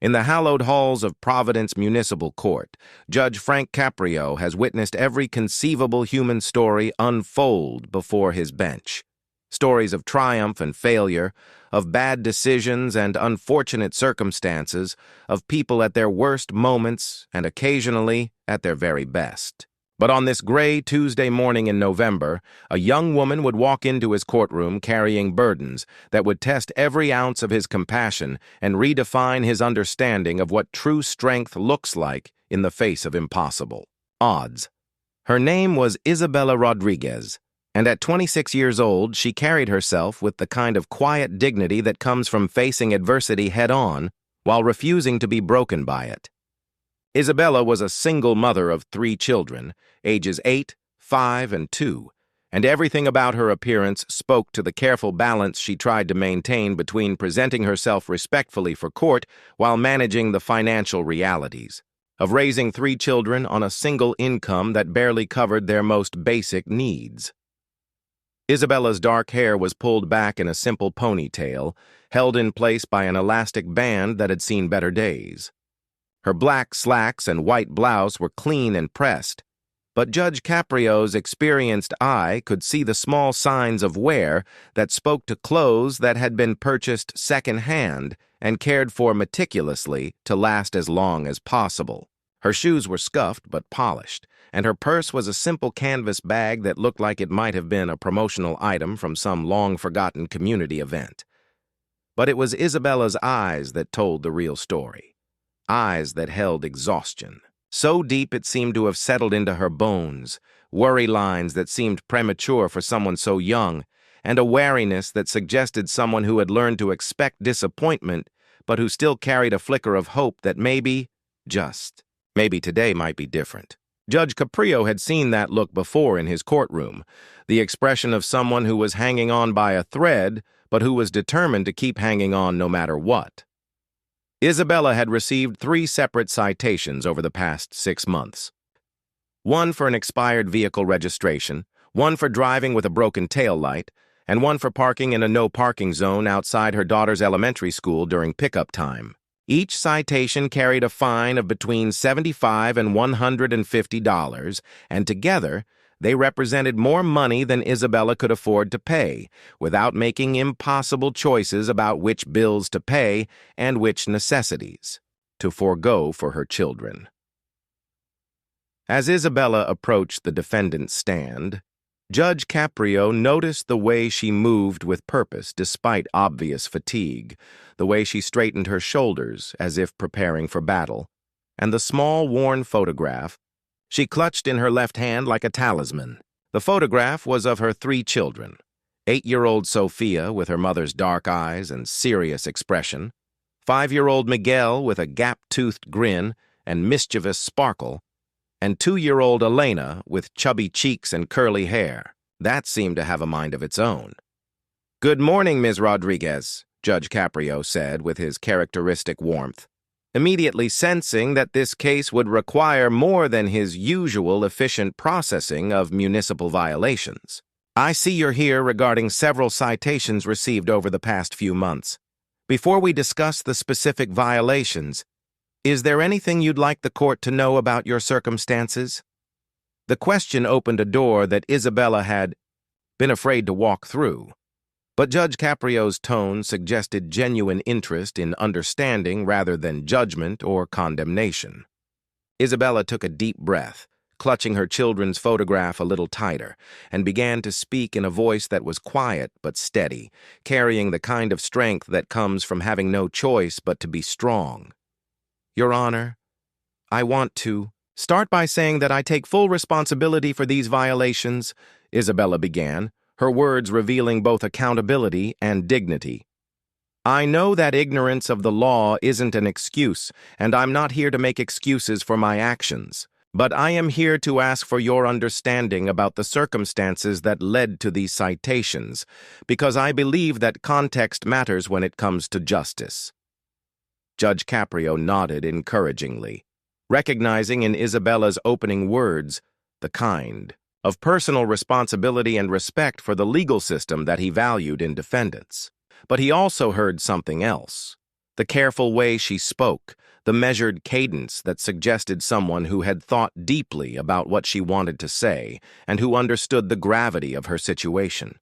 In the hallowed halls of Providence Municipal Court, Judge Frank Caprio has witnessed every conceivable human story unfold before his bench. Stories of triumph and failure, of bad decisions and unfortunate circumstances, of people at their worst moments and occasionally at their very best. But on this gray Tuesday morning in November, a young woman would walk into his courtroom carrying burdens that would test every ounce of his compassion and redefine his understanding of what true strength looks like in the face of impossible odds. Her name was Isabella Rodriguez, and at 26 years old, she carried herself with the kind of quiet dignity that comes from facing adversity head-on while refusing to be broken by it. Isabella was a single mother of 3 children, ages 8, 5, and 2, and everything about her appearance spoke to the careful balance she tried to maintain between presenting herself respectfully for court while managing the financial realities of raising 3 children on a single income that barely covered their most basic needs. Isabella's dark hair was pulled back in a simple ponytail, held in place by an elastic band that had seen better days. Her black slacks and white blouse were clean and pressed, but Judge Caprio's experienced eye could see the small signs of wear that spoke to clothes that had been purchased second-hand and cared for meticulously to last as long as possible. Her shoes were scuffed but polished, and her purse was a simple canvas bag that looked like it might have been a promotional item from some long-forgotten community event. But it was Isabella's eyes that told the real story. Eyes that held exhaustion. So deep it seemed to have settled into her bones, worry lines that seemed premature for someone so young, and a wariness that suggested someone who had learned to expect disappointment, but who still carried a flicker of hope that maybe, just, maybe today might be different. Judge Caprio had seen that look before in his courtroom, the expression of someone who was hanging on by a thread, but who was determined to keep hanging on no matter what. Isabella had received 3 separate citations over the past 6 months. One for an expired vehicle registration, one for driving with a broken taillight, and one for parking in a no-parking zone outside her daughter's elementary school during pickup time. Each citation carried a fine of between $75 and $150, and together, they represented more money than Isabella could afford to pay, without making impossible choices about which bills to pay and which necessities to forego for her children. As Isabella approached the defendant's stand, Judge Caprio noticed the way she moved with purpose despite obvious fatigue, the way she straightened her shoulders as if preparing for battle, and the small, worn photograph she clutched in her left hand like a talisman. The photograph was of her 3 children, 8-year-old Sophia with her mother's dark eyes and serious expression, 5-year-old Miguel with a gap-toothed grin and mischievous sparkle, and 2-year-old Elena with chubby cheeks and curly hair. That seemed to have a mind of its own. "Good morning, Ms. Rodriguez," Judge Caprio said with his characteristic warmth, immediately sensing that this case would require more than his usual efficient processing of municipal violations. "I see you're here regarding several citations received over the past few months. Before we discuss the specific violations, is there anything you'd like the court to know about your circumstances?" The question opened a door that Isabella had been afraid to walk through. But Judge Caprio's tone suggested genuine interest in understanding rather than judgment or condemnation. Isabella took a deep breath, clutching her children's photograph a little tighter, and began to speak in a voice that was quiet but steady, carrying the kind of strength that comes from having no choice but to be strong. "Your Honor, I want to start by saying that I take full responsibility for these violations," Isabella began, her words revealing both accountability and dignity. "I know that ignorance of the law isn't an excuse, and I'm not here to make excuses for my actions. But I am here to ask for your understanding about the circumstances that led to these citations, because I believe that context matters when it comes to justice." Judge Caprio nodded encouragingly, recognizing in Isabella's opening words the kind of personal responsibility and respect for the legal system that he valued in defendants. But he also heard something else, The careful way she spoke, the measured cadence that suggested someone who had thought deeply about what she wanted to say and who understood the gravity of her situation.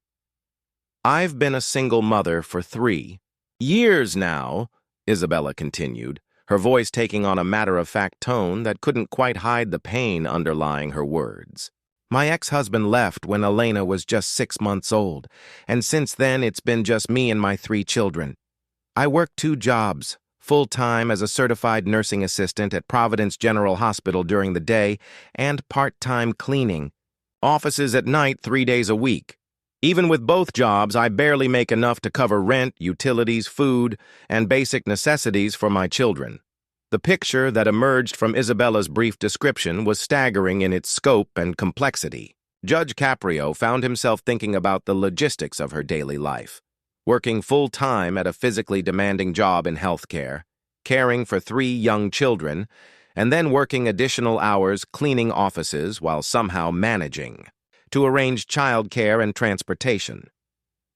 "I've been a single mother for 3 years now," Isabella continued, her voice taking on a matter-of-fact tone that couldn't quite hide the pain underlying her words. "My ex-husband left when Elena was just 6 months old, and since then it's been just me and my 3 children. I work 2 jobs, full-time as a certified nursing assistant at Providence General Hospital during the day and part-time cleaning. Offices at night 3 days a week. Even with both jobs, I barely make enough to cover rent, utilities, food, and basic necessities for my children." The picture that emerged from Isabella's brief description was staggering in its scope and complexity. Judge Caprio found himself thinking about the logistics of her daily life. Working full-time at a physically demanding job in healthcare, caring for 3 young children, and then working additional hours cleaning offices while somehow managing to arrange childcare and transportation.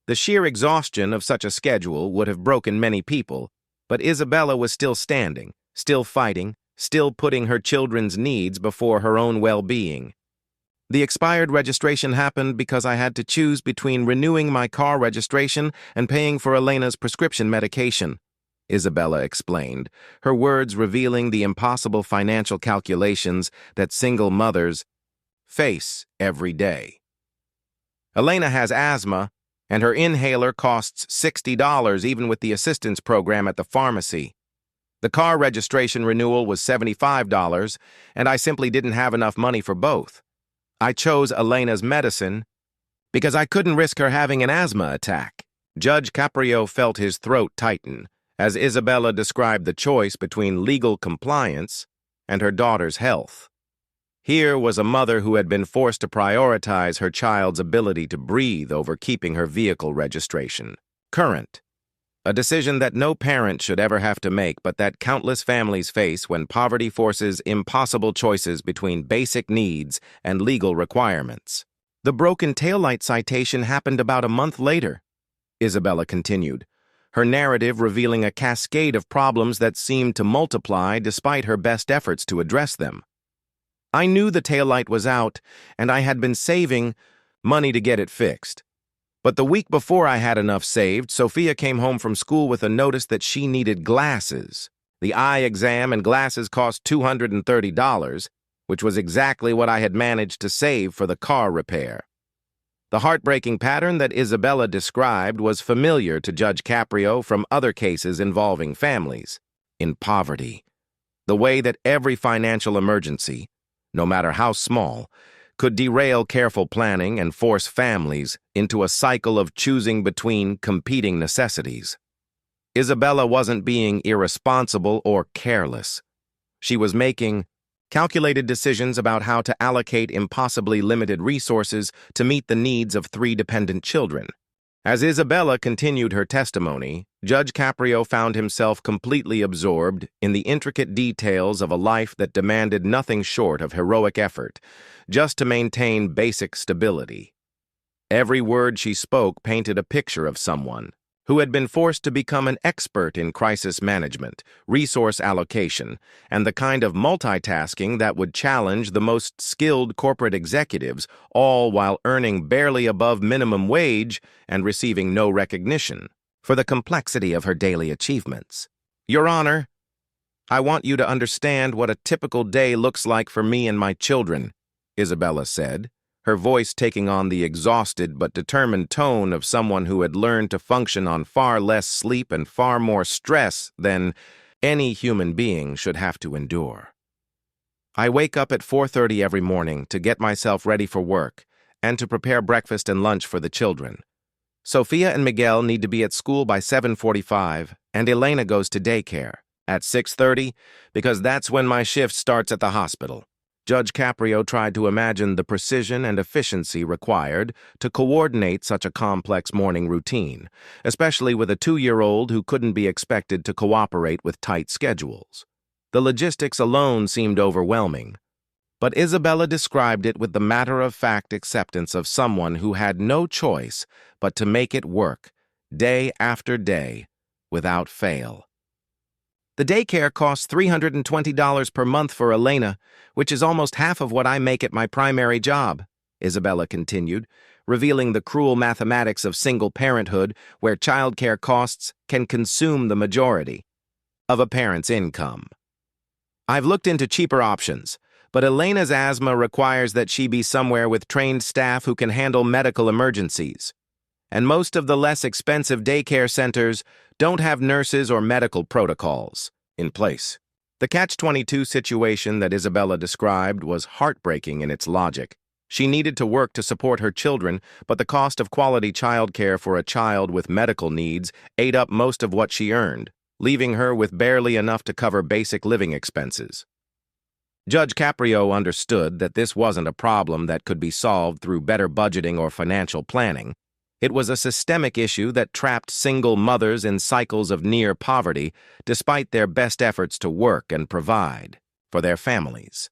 The sheer exhaustion of such a schedule would have broken many people, but Isabella was still standing, still fighting, still putting her children's needs before her own well-being. "The expired registration happened because I had to choose between renewing my car registration and paying for Elena's prescription medication," Isabella explained, her words revealing the impossible financial calculations that single mothers face every day. "Elena has asthma, and her inhaler costs $60 even with the assistance program at the pharmacy. The car registration renewal was $75, and I simply didn't have enough money for both. I chose Elena's medicine because I couldn't risk her having an asthma attack." Judge Caprio felt his throat tighten as Isabella described the choice between legal compliance and her daughter's health. Here was a mother who had been forced to prioritize her child's ability to breathe over keeping her vehicle registration current. A decision that no parent should ever have to make, but that countless families face when poverty forces impossible choices between basic needs and legal requirements. "The broken taillight citation happened about a month later," Isabella continued, her narrative revealing a cascade of problems that seemed to multiply despite her best efforts to address them. "I knew the taillight was out, and I had been saving money to get it fixed. But the week before I had enough saved, Sophia came home from school with a notice that she needed glasses. The eye exam and glasses cost $230, which was exactly what I had managed to save for the car repair." The heartbreaking pattern that Isabella described was familiar to Judge Caprio from other cases involving families in poverty. The way that every financial emergency, no matter how small, could derail careful planning and force families into a cycle of choosing between competing necessities. Isabella wasn't being irresponsible or careless. She was making calculated decisions about how to allocate impossibly limited resources to meet the needs of 3 dependent children. As Isabella continued her testimony, Judge Caprio found himself completely absorbed in the intricate details of a life that demanded nothing short of heroic effort, just to maintain basic stability. Every word she spoke painted a picture of someone who had been forced to become an expert in crisis management, resource allocation, and the kind of multitasking that would challenge the most skilled corporate executives, all while earning barely above minimum wage and receiving no recognition for the complexity of her daily achievements. "Your Honor, I want you to understand what a typical day looks like for me and my children," Isabella said, her voice taking on the exhausted but determined tone of someone who had learned to function on far less sleep and far more stress than any human being should have to endure. "I wake up at 4:30 every morning to get myself ready for work and to prepare breakfast and lunch for the children. Sophia and Miguel need to be at school by 7:45, and Elena goes to daycare at 6:30 because that's when my shift starts at the hospital." Judge Caprio tried to imagine the precision and efficiency required to coordinate such a complex morning routine, especially with a 2-year-old who couldn't be expected to cooperate with tight schedules. The logistics alone seemed overwhelming, but Isabella described it with the matter-of-fact acceptance of someone who had no choice but to make it work, day after day, without fail. The daycare costs $320 per month for Elena, which is almost half of what I make at my primary job, Isabella continued, revealing the cruel mathematics of single parenthood where childcare costs can consume the majority of a parent's income. I've looked into cheaper options, but Elena's asthma requires that she be somewhere with trained staff who can handle medical emergencies. And most of the less expensive daycare centers don't have nurses or medical protocols in place. The catch-22 situation that Isabella described was heartbreaking in its logic. She needed to work to support her children, but the cost of quality childcare for a child with medical needs ate up most of what she earned, leaving her with barely enough to cover basic living expenses. Judge Caprio understood that this wasn't a problem that could be solved through better budgeting or financial planning. It was a systemic issue that trapped single mothers in cycles of near poverty despite their best efforts to work and provide for their families.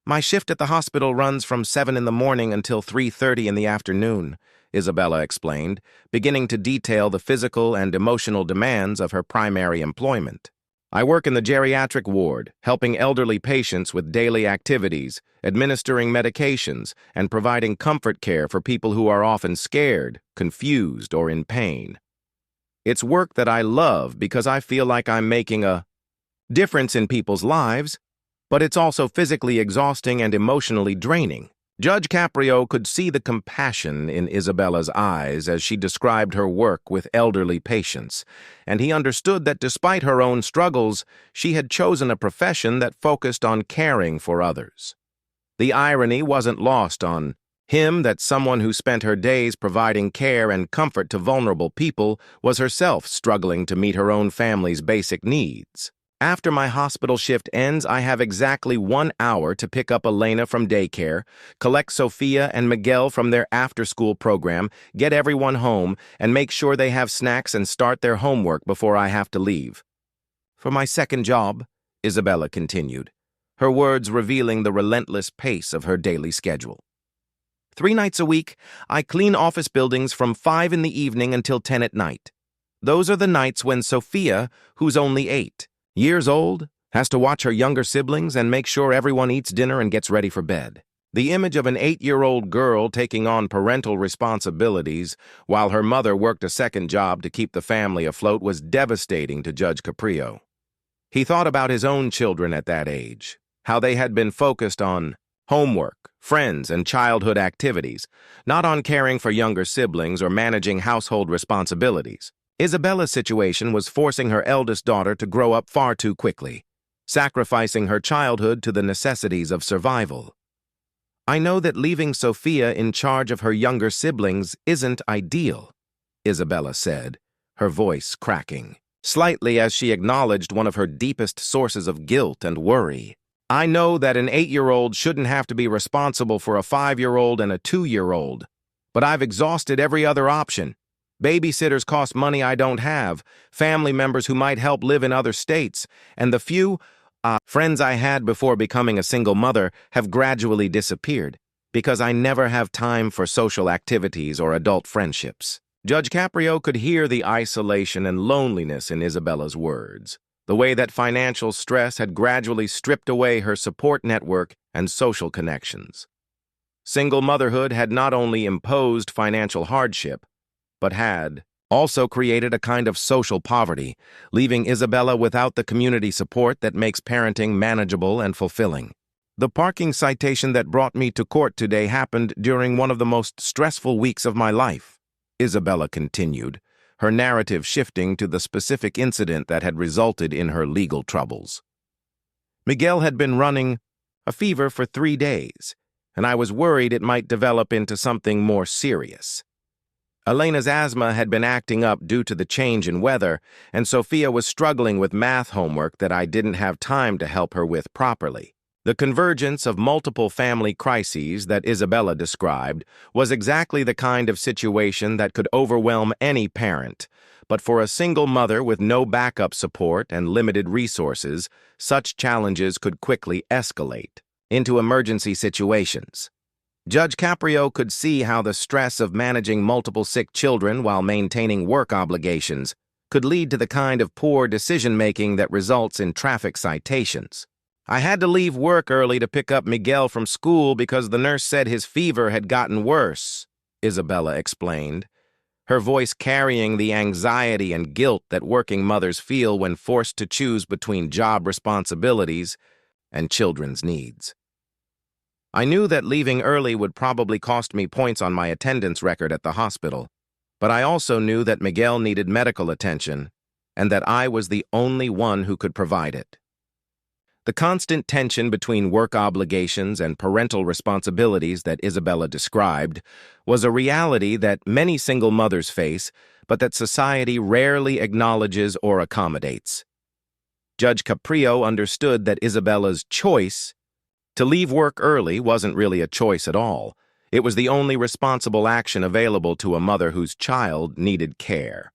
My shift at the hospital runs from 7 in the morning until 3:30 in the afternoon, Isabella explained, beginning to detail the physical and emotional demands of her primary employment. I work in the geriatric ward, helping elderly patients with daily activities, administering medications, and providing comfort care for people who are often scared, confused, or in pain. It's work that I love because I feel like I'm making a difference in people's lives, but it's also physically exhausting and emotionally draining. Judge Caprio could see the compassion in Isabella's eyes as she described her work with elderly patients, and he understood that despite her own struggles, she had chosen a profession that focused on caring for others. The irony wasn't lost on him that someone who spent her days providing care and comfort to vulnerable people was herself struggling to meet her own family's basic needs. After my hospital shift ends, I have exactly 1 hour to pick up Elena from daycare, collect Sophia and Miguel from their after-school program, get everyone home, and make sure they have snacks and start their homework before I have to leave. For my second job, Isabella continued, her words revealing the relentless pace of her daily schedule. 3 nights a week, I clean office buildings from 5 in the evening until 10 at night. Those are the nights when Sophia, who's only 8 years old, has to watch her younger siblings and make sure everyone eats dinner and gets ready for bed. The image of an 8-year-old girl taking on parental responsibilities while her mother worked a second job to keep the family afloat was devastating to Judge Caprio. He thought about his own children at that age, how they had been focused on homework, friends, and childhood activities, not on caring for younger siblings or managing household responsibilities. Isabella's situation was forcing her eldest daughter to grow up far too quickly, sacrificing her childhood to the necessities of survival. I know that leaving Sophia in charge of her younger siblings isn't ideal, Isabella said, her voice cracking slightly as she acknowledged one of her deepest sources of guilt and worry. I know that an 8-year-old shouldn't have to be responsible for a 5-year-old and a 2-year-old, but I've exhausted every other option. Babysitters cost money I don't have, family members who might help live in other states, and the few friends I had before becoming a single mother have gradually disappeared because I never have time for social activities or adult friendships. Judge Caprio could hear the isolation and loneliness in Isabella's words, the way that financial stress had gradually stripped away her support network and social connections. Single motherhood had not only imposed financial hardship, but had also created a kind of social poverty, leaving Isabella without the community support that makes parenting manageable and fulfilling. The parking citation that brought me to court today happened during one of the most stressful weeks of my life, Isabella continued, her narrative shifting to the specific incident that had resulted in her legal troubles. Miguel had been running a fever for 3 days, and I was worried it might develop into something more serious. Elena's asthma had been acting up due to the change in weather, and Sophia was struggling with math homework that I didn't have time to help her with properly. The convergence of multiple family crises that Isabella described was exactly the kind of situation that could overwhelm any parent, but for a single mother with no backup support and limited resources, such challenges could quickly escalate into emergency situations. Judge Caprio could see how the stress of managing multiple sick children while maintaining work obligations could lead to the kind of poor decision-making that results in traffic citations. I had to leave work early to pick up Miguel from school because the nurse said his fever had gotten worse, Isabella explained, her voice carrying the anxiety and guilt that working mothers feel when forced to choose between job responsibilities and children's needs. I knew that leaving early would probably cost me points on my attendance record at the hospital, but I also knew that Miguel needed medical attention and that I was the only one who could provide it. The constant tension between work obligations and parental responsibilities that Isabella described was a reality that many single mothers face, but that society rarely acknowledges or accommodates. Judge Caprio understood that Isabella's choice to leave work early wasn't really a choice at all. It was the only responsible action available to a mother whose child needed care.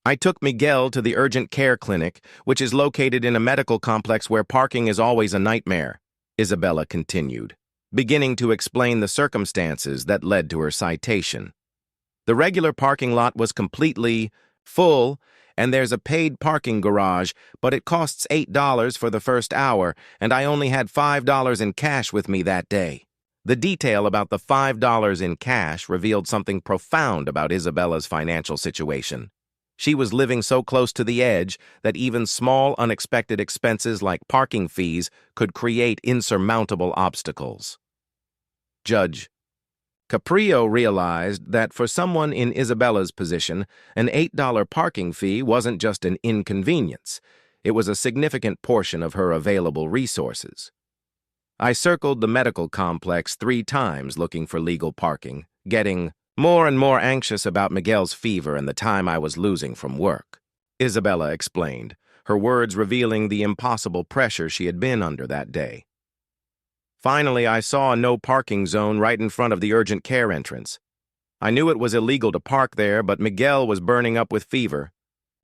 I took Miguel to the urgent care clinic, which is located in a medical complex where parking is always a nightmare, Isabella continued, beginning to explain the circumstances that led to her citation. The regular parking lot was completely full, and there's a paid parking garage, but it costs $8 for the first hour, and I only had $5 in cash with me that day. The detail about the $5 in cash revealed something profound about Isabella's financial situation. She was living so close to the edge that even small, unexpected expenses like parking fees could create insurmountable obstacles. Judge Caprio realized that for someone in Isabella's position, an $8 parking fee wasn't just an inconvenience. It was a significant portion of her available resources. I circled the medical complex 3 times looking for legal parking, getting more and more anxious about Miguel's fever and the time I was losing from work, Isabella explained, her words revealing the impossible pressure she had been under that day. Finally, I saw a no parking zone right in front of the urgent care entrance. I knew it was illegal to park there, but Miguel was burning up with fever,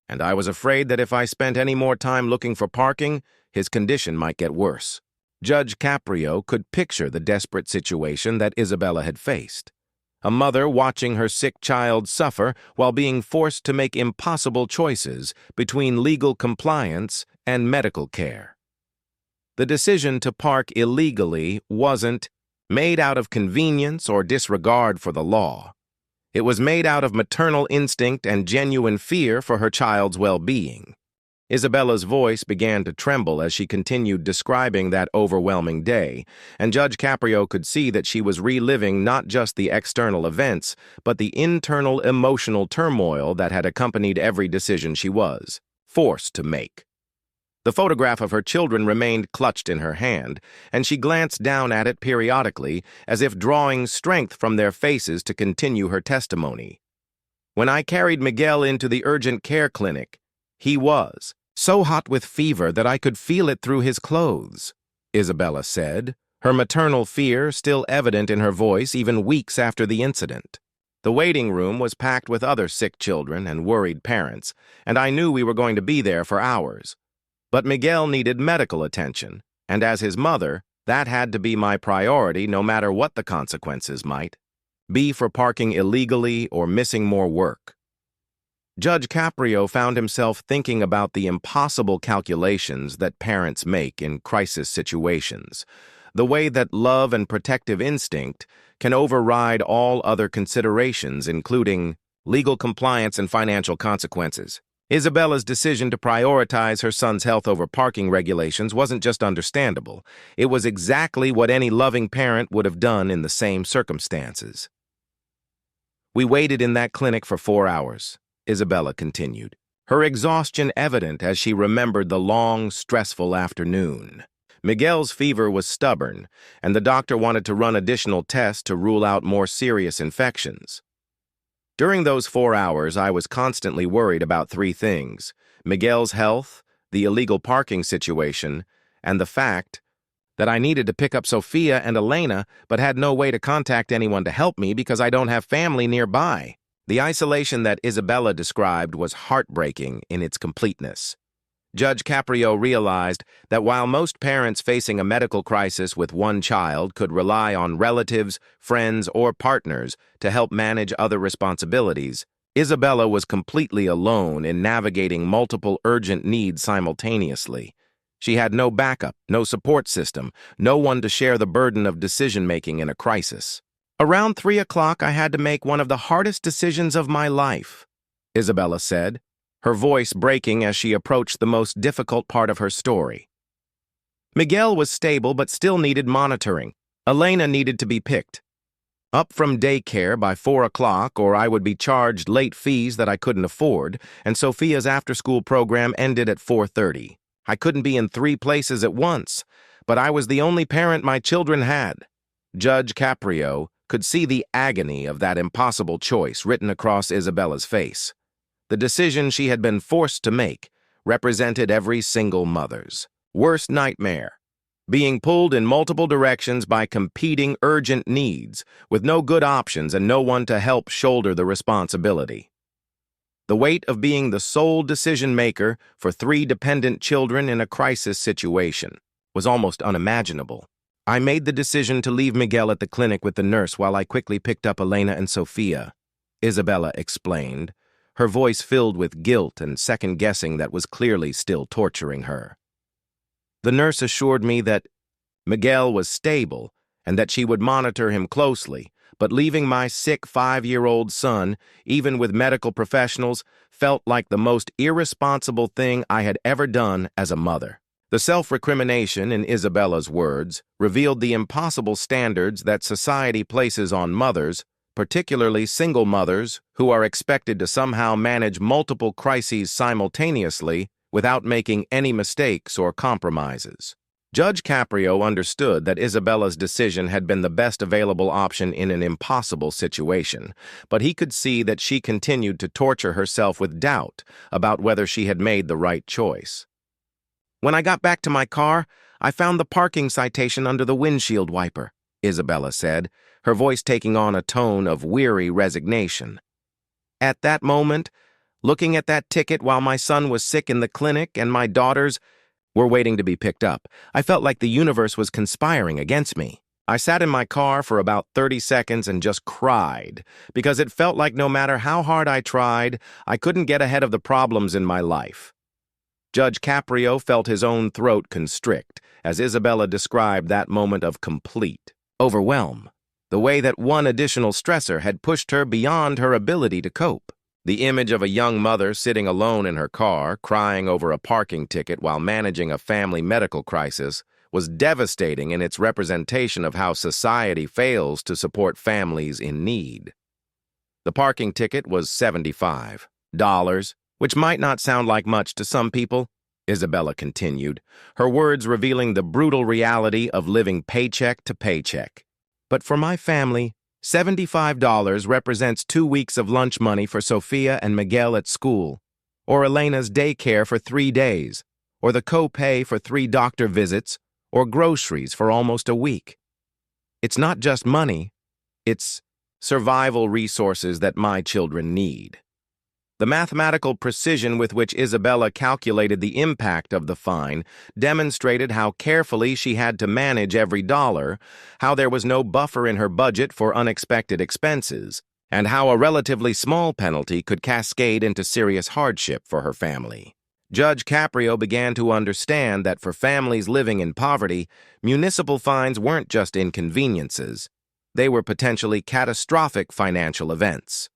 and I was afraid that if I spent any more time looking for parking, his condition might get worse. Judge Caprio could picture the desperate situation that Isabella had faced. A mother watching her sick child suffer while being forced to make impossible choices between legal compliance and medical care. The decision to park illegally wasn't made out of convenience or disregard for the law. It was made out of maternal instinct and genuine fear for her child's well-being. Isabella's voice began to tremble as she continued describing that overwhelming day, and Judge Caprio could see that she was reliving not just the external events, but the internal emotional turmoil that had accompanied every decision she was forced to make. The photograph of her children remained clutched in her hand, and she glanced down at it periodically, as if drawing strength from their faces to continue her testimony. When I carried Miguel into the urgent care clinic, he was so hot with fever that I could feel it through his clothes, Isabella said, her maternal fear still evident in her voice even weeks after the incident. The waiting room was packed with other sick children and worried parents, and I knew we were going to be there for hours. But Miguel needed medical attention, and as his mother, that had to be my priority no matter what the consequences might be for parking illegally or missing more work. Judge Caprio found himself thinking about the impossible calculations that parents make in crisis situations, the way that love and protective instinct can override all other considerations, including legal compliance and financial consequences. Isabella's decision to prioritize her son's health over parking regulations wasn't just understandable. It was exactly what any loving parent would have done in the same circumstances. We waited in that clinic for 4 hours, Isabella continued, her exhaustion evident as she remembered the long, stressful afternoon. Miguel's fever was stubborn, and the doctor wanted to run additional tests to rule out more serious infections. During those 4 hours, I was constantly worried about 3 things: Miguel's health, the illegal parking situation, and the fact that I needed to pick up Sophia and Elena but had no way to contact anyone to help me because I don't have family nearby. The isolation that Isabella described was heartbreaking in its completeness. Judge Caprio realized that while most parents facing a medical crisis with one child could rely on relatives, friends, or partners to help manage other responsibilities, Isabella was completely alone in navigating multiple urgent needs simultaneously. She had no backup, no support system, no one to share the burden of decision-making in a crisis. Around 3 o'clock, I had to make one of the hardest decisions of my life, Isabella said, her voice breaking as she approached the most difficult part of her story. Miguel was stable but still needed monitoring. Elena needed to be picked up from daycare by 4 o'clock, or I would be charged late fees that I couldn't afford, and Sophia's after-school program ended at 4:30. I couldn't be in 3 places at once, but I was the only parent my children had. Judge Caprio could see the agony of that impossible choice written across Isabella's face. The decision she had been forced to make represented every single mother's worst nightmare. Being pulled in multiple directions by competing urgent needs, with no good options and no one to help shoulder the responsibility. The weight of being the sole decision-maker for 3 dependent children in a crisis situation was almost unimaginable. I made the decision to leave Miguel at the clinic with the nurse while I quickly picked up Elena and Sophia, Isabella explained, her voice filled with guilt and second-guessing that was clearly still torturing her. The nurse assured me that Miguel was stable and that she would monitor him closely, but leaving my sick 5-year-old son, even with medical professionals, felt like the most irresponsible thing I had ever done as a mother. The self-recrimination, in Isabella's words, revealed the impossible standards that society places on mothers, particularly single mothers who are expected to somehow manage multiple crises simultaneously without making any mistakes or compromises. Judge Caprio understood that Isabella's decision had been the best available option in an impossible situation, but he could see that she continued to torture herself with doubt about whether she had made the right choice. When I got back to my car, I found the parking citation under the windshield wiper, Isabella said, her voice taking on a tone of weary resignation. At that moment, looking at that ticket while my son was sick in the clinic and my daughters were waiting to be picked up, I felt like the universe was conspiring against me. I sat in my car for about 30 seconds and just cried, because it felt like no matter how hard I tried, I couldn't get ahead of the problems in my life. Judge Caprio felt his own throat constrict as Isabella described that moment of complete overwhelm, the way that one additional stressor had pushed her beyond her ability to cope. The image of a young mother sitting alone in her car, crying over a parking ticket while managing a family medical crisis, was devastating in its representation of how society fails to support families in need. The parking ticket was $75, which might not sound like much to some people, Isabella continued, her words revealing the brutal reality of living paycheck to paycheck. But for my family, $75 represents 2 weeks of lunch money for Sophia and Miguel at school, or Elena's daycare for 3 days, or the co-pay for 3 doctor visits, or groceries for almost a week. It's not just money, it's survival resources that my children need. The mathematical precision with which Isabella calculated the impact of the fine demonstrated how carefully she had to manage every dollar, how there was no buffer in her budget for unexpected expenses, and how a relatively small penalty could cascade into serious hardship for her family. Judge Caprio began to understand that for families living in poverty, municipal fines weren't just inconveniences. They were potentially catastrophic financial events.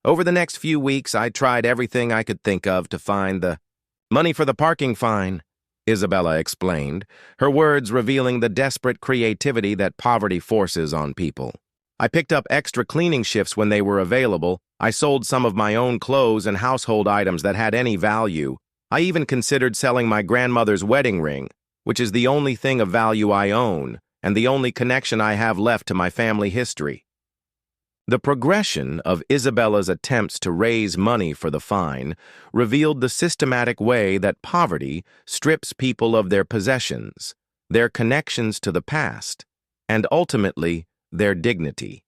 Over the next few weeks, I tried everything I could think of to find the money for the parking fine, Isabella explained, her words revealing the desperate creativity that poverty forces on people. I picked up extra cleaning shifts when they were available. I sold some of my own clothes and household items that had any value. I even considered selling my grandmother's wedding ring, which is the only thing of value I own and the only connection I have left to my family history. The progression of Isabella's attempts to raise money for the fine revealed the systematic way that poverty strips people of their possessions, their connections to the past, and ultimately their dignity.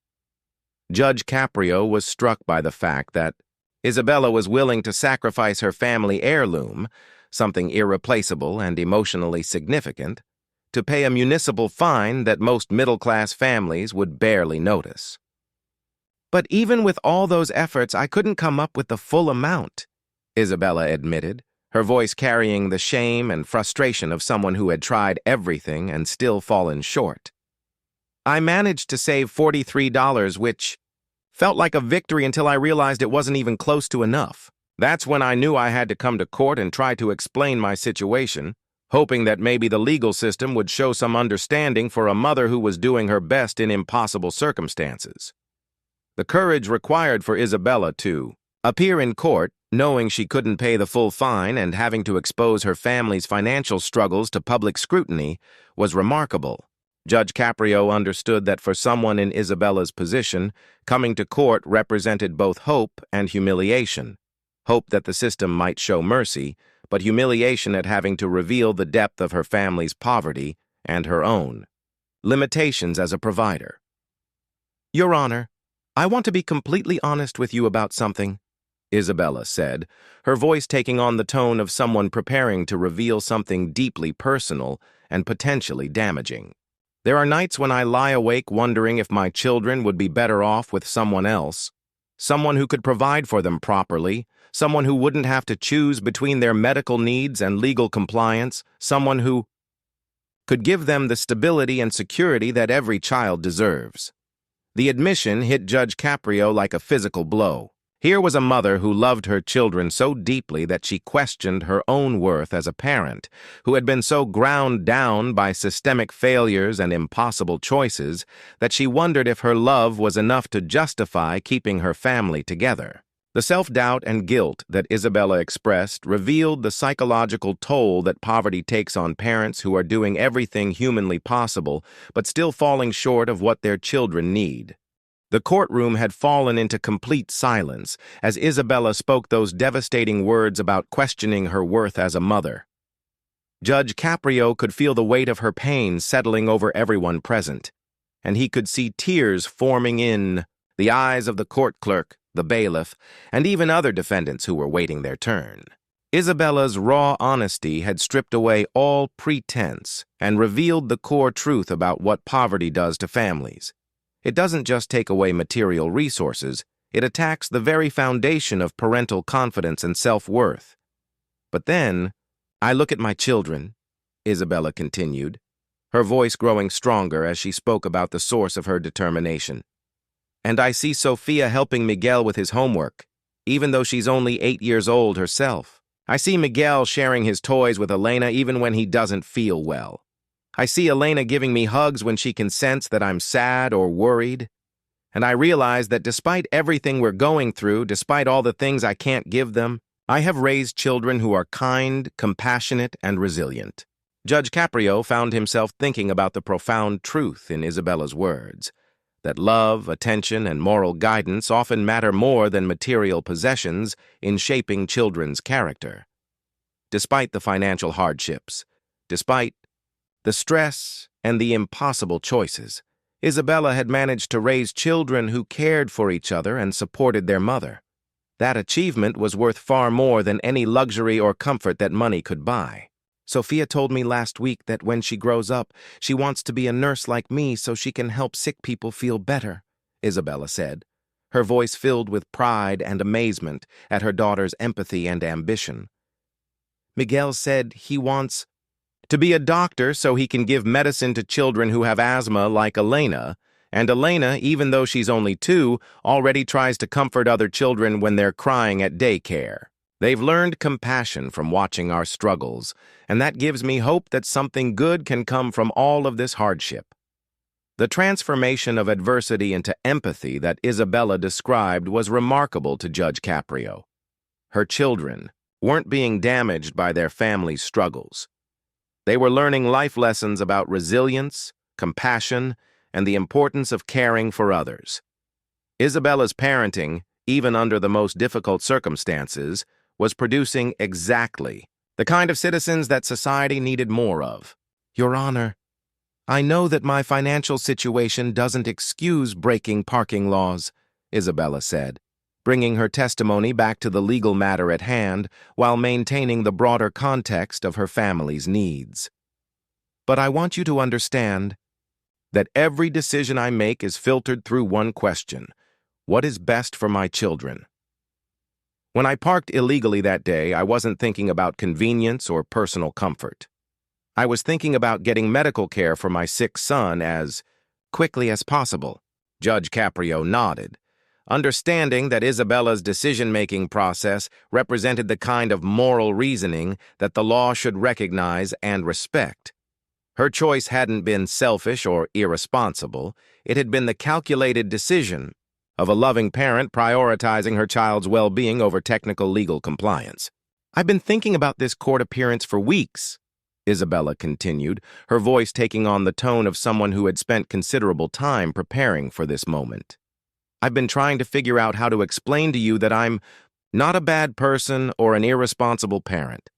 Judge Caprio was struck by the fact that Isabella was willing to sacrifice her family heirloom, something irreplaceable and emotionally significant, to pay a municipal fine that most middle-class families would barely notice. But even with all those efforts, I couldn't come up with the full amount, Isabella admitted, her voice carrying the shame and frustration of someone who had tried everything and still fallen short. I managed to save $43, which felt like a victory until I realized it wasn't even close to enough. That's when I knew I had to come to court and try to explain my situation, hoping that maybe the legal system would show some understanding for a mother who was doing her best in impossible circumstances. The courage required for Isabella to appear in court, knowing she couldn't pay the full fine and having to expose her family's financial struggles to public scrutiny, was remarkable. Judge Caprio understood that for someone in Isabella's position, coming to court represented both hope and humiliation. Hope that the system might show mercy, but humiliation at having to reveal the depth of her family's poverty and her own limitations as a provider. Your Honor, I want to be completely honest with you about something, Isabella said, her voice taking on the tone of someone preparing to reveal something deeply personal and potentially damaging. There are nights when I lie awake wondering if my children would be better off with someone else, someone who could provide for them properly, someone who wouldn't have to choose between their medical needs and legal compliance, someone who could give them the stability and security that every child deserves. The admission hit Judge Caprio like a physical blow. Here was a mother who loved her children so deeply that she questioned her own worth as a parent, who had been so ground down by systemic failures and impossible choices that she wondered if her love was enough to justify keeping her family together. The self-doubt and guilt that Isabella expressed revealed the psychological toll that poverty takes on parents who are doing everything humanly possible but still falling short of what their children need. The courtroom had fallen into complete silence as Isabella spoke those devastating words about questioning her worth as a mother. Judge Caprio could feel the weight of her pain settling over everyone present, and he could see tears forming in the eyes of the court clerk, the bailiff, and even other defendants who were waiting their turn. Isabella's raw honesty had stripped away all pretense and revealed the core truth about what poverty does to families. It doesn't just take away material resources, it attacks the very foundation of parental confidence and self-worth. But then, I look at my children, Isabella continued, her voice growing stronger as she spoke about the source of her determination. And I see Sophia helping Miguel with his homework, even though she's only 8 years old herself. I see Miguel sharing his toys with Elena even when he doesn't feel well. I see Elena giving me hugs when she can sense that I'm sad or worried. And I realize that despite everything we're going through, despite all the things I can't give them, I have raised children who are kind, compassionate, and resilient. Judge Caprio found himself thinking about the profound truth in Isabella's words, that love, attention, and moral guidance often matter more than material possessions in shaping children's character. Despite the financial hardships, despite the stress and the impossible choices, Isabella had managed to raise children who cared for each other and supported their mother. That achievement was worth far more than any luxury or comfort that money could buy. Sophia told me last week that when she grows up, she wants to be a nurse like me so she can help sick people feel better, Isabella said, her voice filled with pride and amazement at her daughter's empathy and ambition. Miguel said he wants to be a doctor so he can give medicine to children who have asthma like Elena, and Elena, even though she's only 2, already tries to comfort other children when they're crying at daycare. They've learned compassion from watching our struggles, and that gives me hope that something good can come from all of this hardship. The transformation of adversity into empathy that Isabella described was remarkable to Judge Caprio. Her children weren't being damaged by their family's struggles. They were learning life lessons about resilience, compassion, and the importance of caring for others. Isabella's parenting, even under the most difficult circumstances, was producing exactly the kind of citizens that society needed more of. Your Honor, I know that my financial situation doesn't excuse breaking parking laws, Isabella said, bringing her testimony back to the legal matter at hand while maintaining the broader context of her family's needs. But I want you to understand that every decision I make is filtered through one question: What is best for my children? When I parked illegally that day, I wasn't thinking about convenience or personal comfort. I was thinking about getting medical care for my sick son as quickly as possible. Judge Caprio nodded, understanding that Isabella's decision-making process represented the kind of moral reasoning that the law should recognize and respect. Her choice hadn't been selfish or irresponsible. It had been the calculated decision of a loving parent prioritizing her child's well-being over technical legal compliance. I've been thinking about this court appearance for weeks, Isabella continued, her voice taking on the tone of someone who had spent considerable time preparing for this moment. I've been trying to figure out how to explain to you that I'm not a bad person or an irresponsible parent.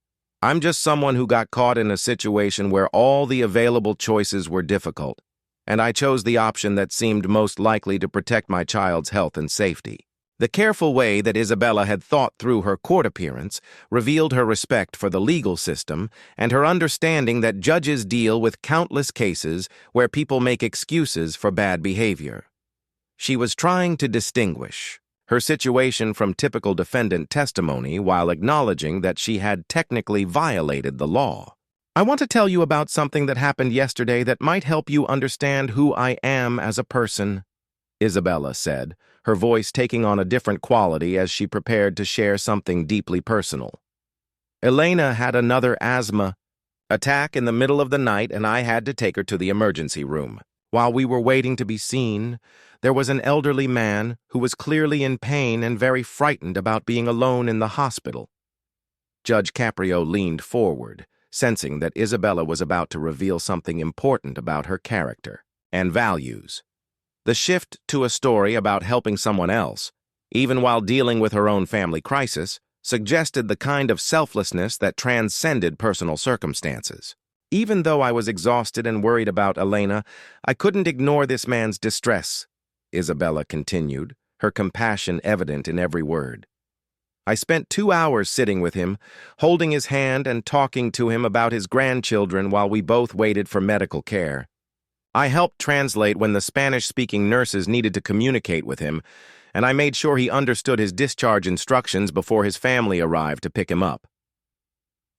I'm just someone who got caught in a situation where all the available choices were difficult, and I chose the option that seemed most likely to protect my child's health and safety. The careful way that Isabella had thought through her court appearance revealed her respect for the legal system and her understanding that judges deal with countless cases where people make excuses for bad behavior. She was trying to distinguish her situation from typical defendant testimony while acknowledging that she had technically violated the law. I want to tell you about something that happened yesterday that might help you understand who I am as a person, Isabella said, her voice taking on a different quality as she prepared to share something deeply personal. Elena had another asthma attack in the middle of the night, and I had to take her to the emergency room. While we were waiting to be seen, there was an elderly man who was clearly in pain and very frightened about being alone in the hospital. Judge Caprio leaned forward, sensing that Isabella was about to reveal something important about her character and values. The shift to a story about helping someone else, even while dealing with her own family crisis, suggested the kind of selflessness that transcended personal circumstances. Even though I was exhausted and worried about Elena, I couldn't ignore this man's distress, Isabella continued, her compassion evident in every word. I spent 2 hours sitting with him, holding his hand and talking to him about his grandchildren while we both waited for medical care. I helped translate when the Spanish-speaking nurses needed to communicate with him, and I made sure he understood his discharge instructions before his family arrived to pick him up.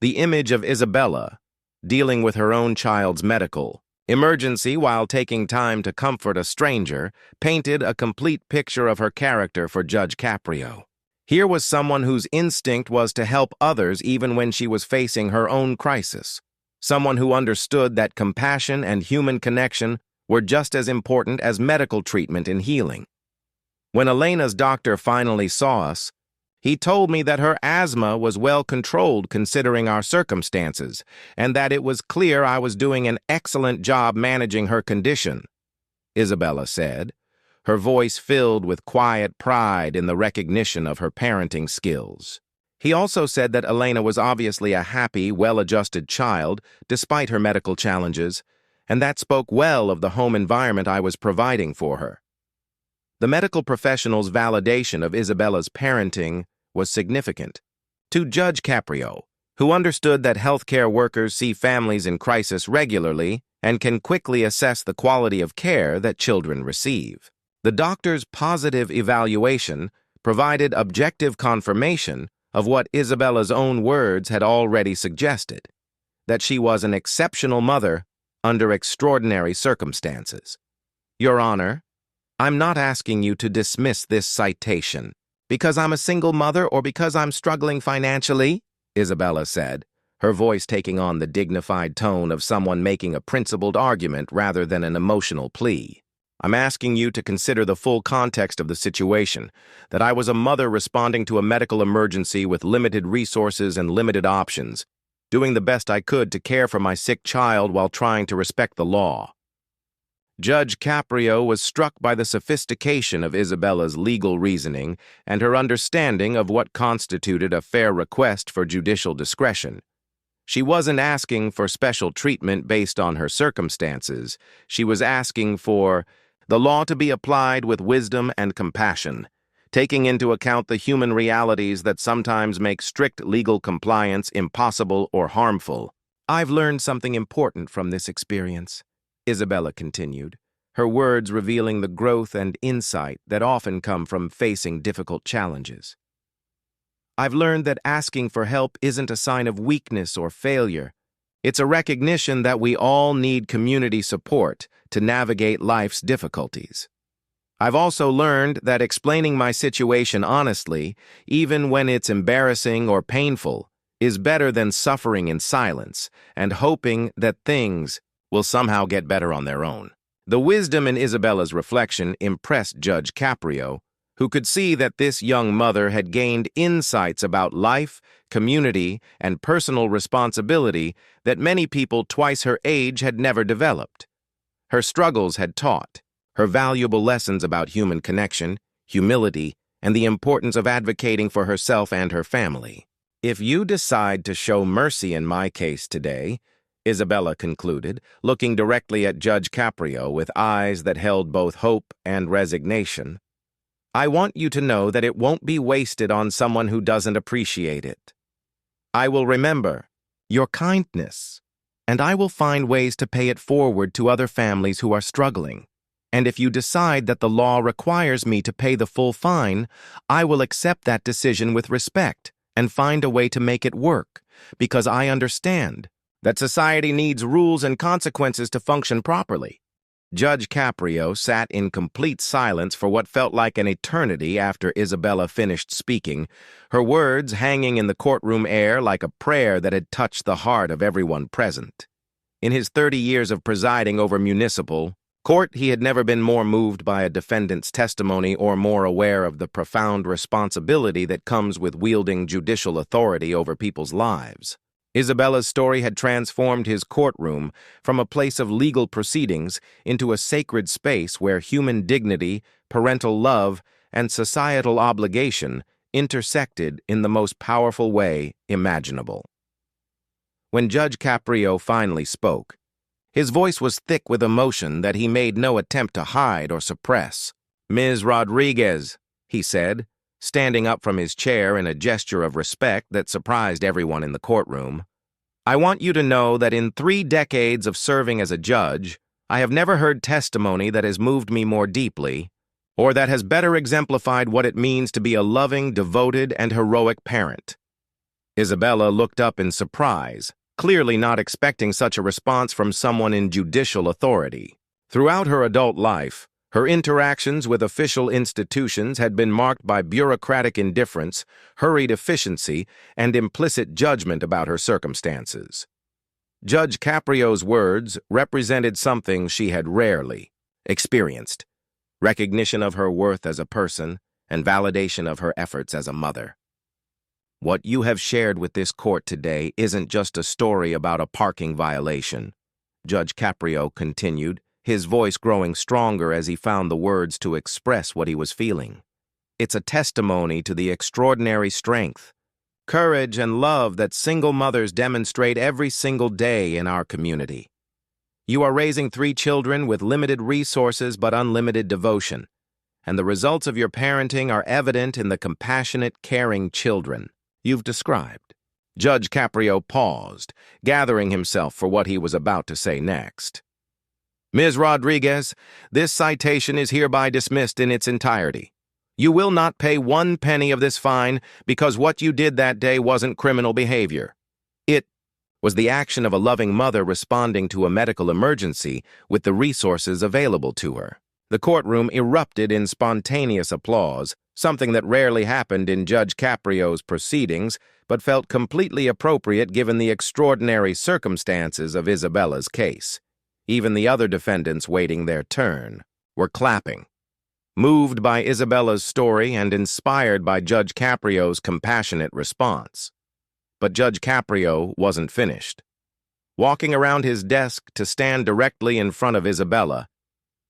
The image of Isabella, dealing with her own child's medical emergency while taking time to comfort a stranger, painted a complete picture of her character for Judge Caprio. Here was someone whose instinct was to help others even when she was facing her own crisis. Someone who understood that compassion and human connection were just as important as medical treatment and healing. When Elena's doctor finally saw us, he told me that her asthma was well controlled considering our circumstances, and that it was clear I was doing an excellent job managing her condition, Isabella said, her voice filled with quiet pride in the recognition of her parenting skills. He also said that Elena was obviously a happy, well-adjusted child, despite her medical challenges, and that spoke well of the home environment I was providing for her. The medical professional's validation of Isabella's parenting was significant. To Judge Caprio, who understood that healthcare workers see families in crisis regularly and can quickly assess the quality of care that children receive. The doctor's positive evaluation provided objective confirmation of what Isabella's own words had already suggested, that she was an exceptional mother under extraordinary circumstances. Your Honor, I'm not asking you to dismiss this citation because I'm a single mother or because I'm struggling financially, Isabella said, her voice taking on the dignified tone of someone making a principled argument rather than an emotional plea. I'm asking you to consider the full context of the situation, that I was a mother responding to a medical emergency with limited resources and limited options, doing the best I could to care for my sick child while trying to respect the law. Judge Caprio was struck by the sophistication of Isabella's legal reasoning and her understanding of what constituted a fair request for judicial discretion. She wasn't asking for special treatment based on her circumstances. She was asking for the law to be applied with wisdom and compassion, taking into account the human realities that sometimes make strict legal compliance impossible or harmful. I've learned something important from this experience, Isabella continued, her words revealing the growth and insight that often come from facing difficult challenges. I've learned that asking for help isn't a sign of weakness or failure. It's a recognition that we all need community support to navigate life's difficulties. I've also learned that explaining my situation honestly, even when it's embarrassing or painful, is better than suffering in silence and hoping that things will somehow get better on their own. The wisdom in Isabella's reflection impressed Judge Caprio, who could see that this young mother had gained insights about life, community, and personal responsibility that many people twice her age had never developed. Her struggles had taught her valuable lessons about human connection, humility, and the importance of advocating for herself and her family. If you decide to show mercy in my case today, Isabella concluded, looking directly at Judge Caprio with eyes that held both hope and resignation, I want you to know that it won't be wasted on someone who doesn't appreciate it. I will remember your kindness, and I will find ways to pay it forward to other families who are struggling. And if you decide that the law requires me to pay the full fine, I will accept that decision with respect and find a way to make it work, because I understand that society needs rules and consequences to function properly. Judge Caprio sat in complete silence for what felt like an eternity after Isabella finished speaking, her words hanging in the courtroom air like a prayer that had touched the heart of everyone present. In his 30 years of presiding over municipal court, he had never been more moved by a defendant's testimony or more aware of the profound responsibility that comes with wielding judicial authority over people's lives. Isabella's story had transformed his courtroom from a place of legal proceedings into a sacred space where human dignity, parental love, and societal obligation intersected in the most powerful way imaginable. When Judge Caprio finally spoke, his voice was thick with emotion that he made no attempt to hide or suppress. "Ms. Rodriguez," he said, standing up from his chair in a gesture of respect that surprised everyone in the courtroom, "I want you to know that in 3 decades of serving as a judge, I have never heard testimony that has moved me more deeply, or that has better exemplified what it means to be a loving, devoted, and heroic parent." Isabella looked up in surprise, clearly not expecting such a response from someone in judicial authority. Throughout her adult life, her interactions with official institutions had been marked by bureaucratic indifference, hurried efficiency, and implicit judgment about her circumstances. Judge Caprio's words represented something she had rarely experienced: recognition of her worth as a person and validation of her efforts as a mother. "What you have shared with this court today isn't just a story about a parking violation," Judge Caprio continued, his voice growing stronger as he found the words to express what he was feeling. "It's a testimony to the extraordinary strength, courage, and love that single mothers demonstrate every single day in our community. You are raising 3 children with limited resources but unlimited devotion, and the results of your parenting are evident in the compassionate, caring children you've described." Judge Caprio paused, gathering himself for what he was about to say next. "Ms. Rodriguez, this citation is hereby dismissed in its entirety. You will not pay 1 penny of this fine because what you did that day wasn't criminal behavior. It was the action of a loving mother responding to a medical emergency with the resources available to her." The courtroom erupted in spontaneous applause, something that rarely happened in Judge Caprio's proceedings, but felt completely appropriate given the extraordinary circumstances of Isabella's case. Even the other defendants waiting their turn were clapping, moved by Isabella's story and inspired by Judge Caprio's compassionate response. But Judge Caprio wasn't finished. Walking around his desk to stand directly in front of Isabella,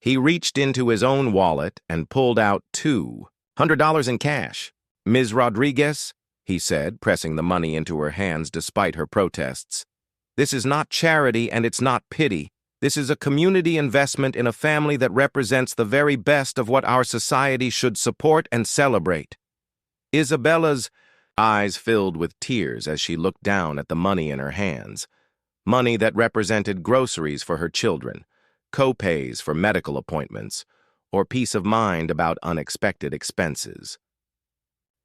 he reached into his own wallet and pulled out $200 in cash. "Ms. Rodriguez," he said, pressing the money into her hands despite her protests, "this is not charity and it's not pity. This is a community investment in a family that represents the very best of what our society should support and celebrate." Isabella's eyes filled with tears as she looked down at the money in her hands, money that represented groceries for her children, co-pays for medical appointments, or peace of mind about unexpected expenses.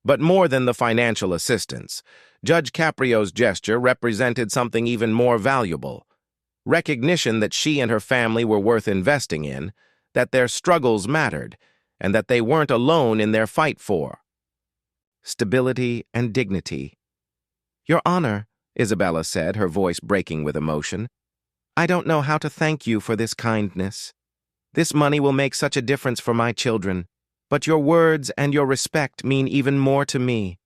But more than the financial assistance, Judge Caprio's gesture represented something even more valuable: recognition that she and her family were worth investing in, that their struggles mattered, and that they weren't alone in their fight for stability and dignity. "Your Honor," Isabella said, her voice breaking with emotion, "I don't know how to thank you for this kindness. This money will make such a difference for my children, but your words and your respect mean even more to me.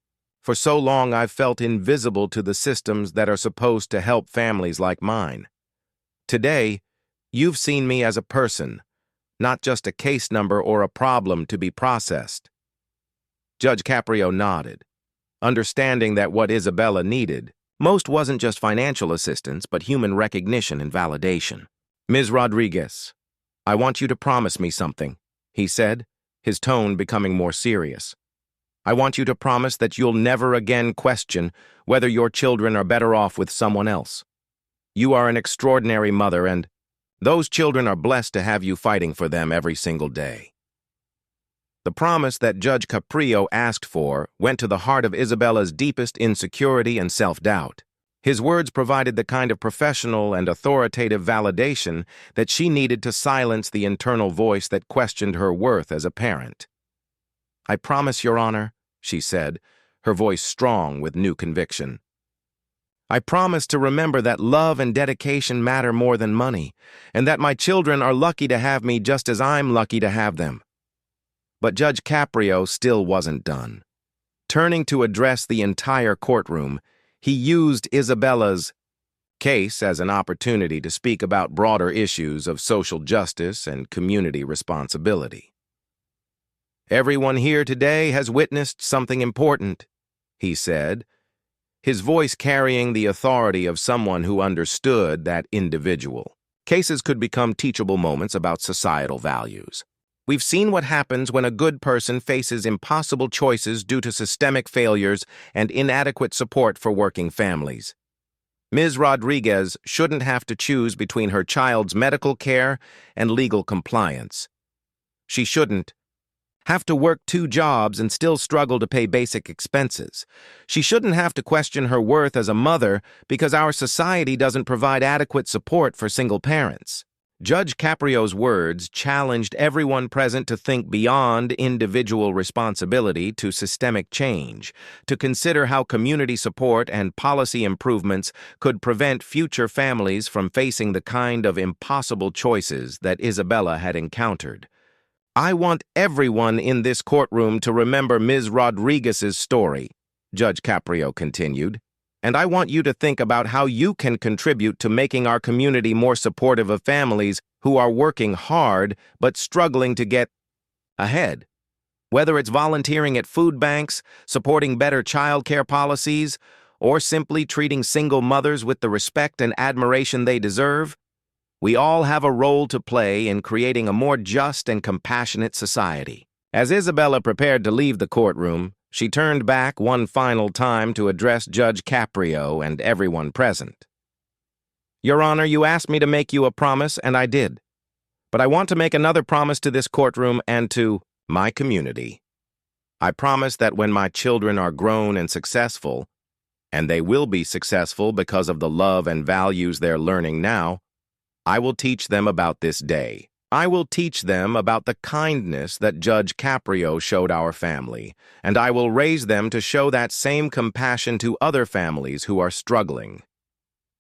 For so long I've felt invisible to the systems that are supposed to help families like mine. Today, you've seen me as a person, not just a case number or a problem to be processed." Judge Caprio nodded, understanding that what Isabella needed most wasn't just financial assistance, but human recognition and validation. "Ms. Rodriguez, I want you to promise me something," he said, his tone becoming more serious. "I want you to promise that you'll never again question whether your children are better off with someone else. You are an extraordinary mother, and those children are blessed to have you fighting for them every single day." The promise that Judge Caprio asked for went to the heart of Isabella's deepest insecurity and self-doubt. His words provided the kind of professional and authoritative validation that she needed to silence the internal voice that questioned her worth as a parent. "I promise, Your Honor," she said, her voice strong with new conviction. "I promise to remember that love and dedication matter more than money, and that my children are lucky to have me just as I'm lucky to have them." But Judge Caprio still wasn't done. Turning to address the entire courtroom, he used Isabella's case as an opportunity to speak about broader issues of social justice and community responsibility. "Everyone here today has witnessed something important," he said, his voice carrying the authority of someone who understood that individual. Cases could become teachable moments about societal values. We've seen what happens when a good person faces impossible choices due to systemic failures and inadequate support for working families. Ms. Rodriguez shouldn't have to choose between her child's medical care and legal compliance. She shouldn't have to work 2 jobs and still struggle to pay basic expenses. She shouldn't have to question her worth as a mother because our society doesn't provide adequate support for single parents. Judge Caprio's words challenged everyone present to think beyond individual responsibility to systemic change, to consider how community support and policy improvements could prevent future families from facing the kind of impossible choices that Isabella had encountered. "I want everyone in this courtroom to remember Ms. Rodriguez's story," Judge Caprio continued. "And I want you to think about how you can contribute to making our community more supportive of families who are working hard but struggling to get ahead. Whether it's volunteering at food banks, supporting better child care policies, or simply treating single mothers with the respect and admiration they deserve, we all have a role to play in creating a more just and compassionate society." As Isabella prepared to leave the courtroom, she turned back one final time to address Judge Caprio and everyone present. "Your Honor, you asked me to make you a promise, and I did. But I want to make another promise to this courtroom and to my community. I promise that when my children are grown and successful, and they will be successful because of the love and values they're learning now, I will teach them about this day. I will teach them about the kindness that Judge Caprio showed our family, and I will raise them to show that same compassion to other families who are struggling."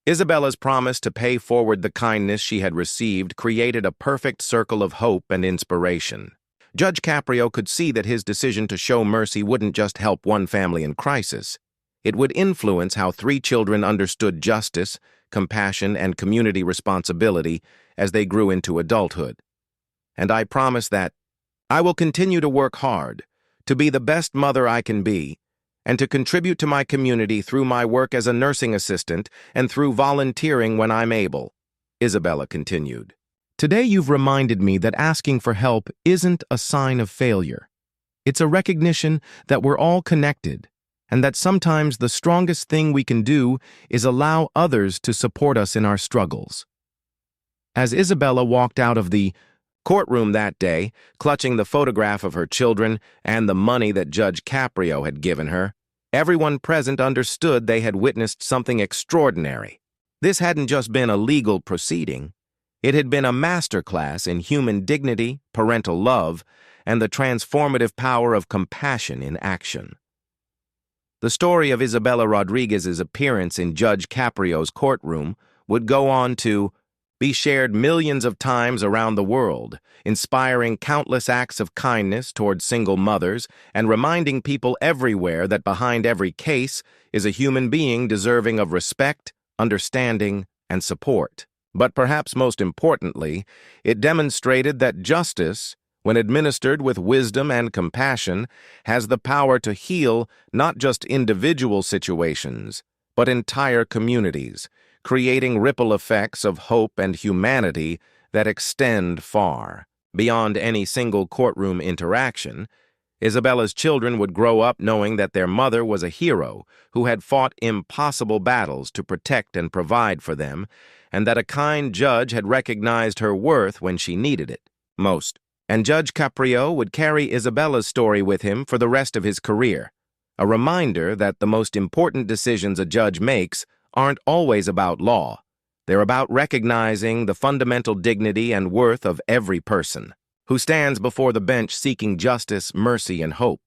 Isabella's promise to pay forward the kindness she had received created a perfect circle of hope and inspiration. Judge Caprio could see that his decision to show mercy wouldn't just help one family in crisis. It would influence how 3 children understood justice, compassion, and community responsibility as they grew into adulthood. "And I promise that I will continue to work hard, to be the best mother I can be, and to contribute to my community through my work as a nursing assistant and through volunteering when I'm able," Isabella continued. "Today you've reminded me that asking for help isn't a sign of failure. It's a recognition that we're all connected, and that sometimes the strongest thing we can do is allow others to support us in our struggles." As Isabella walked out of the courtroom that day, clutching the photograph of her children and the money that Judge Caprio had given her, everyone present understood they had witnessed something extraordinary. This hadn't just been a legal proceeding. It had been a masterclass in human dignity, parental love, and the transformative power of compassion in action. The story of Isabella Rodriguez's appearance in Judge Caprio's courtroom would go on to be shared millions of times around the world, inspiring countless acts of kindness toward single mothers and reminding people everywhere that behind every case is a human being deserving of respect, understanding, and support. But perhaps most importantly, it demonstrated that justice, when administered with wisdom and compassion, has the power to heal not just individual situations, but entire communities, creating ripple effects of hope and humanity that extend far. Beyond any single courtroom interaction, Isabella's children would grow up knowing that their mother was a hero who had fought impossible battles to protect and provide for them, and that a kind judge had recognized her worth when she needed it most. And Judge Caprio would carry Isabella's story with him for the rest of his career, a reminder that the most important decisions a judge makes aren't always about law. They're about recognizing the fundamental dignity and worth of every person who stands before the bench seeking justice, mercy, and hope.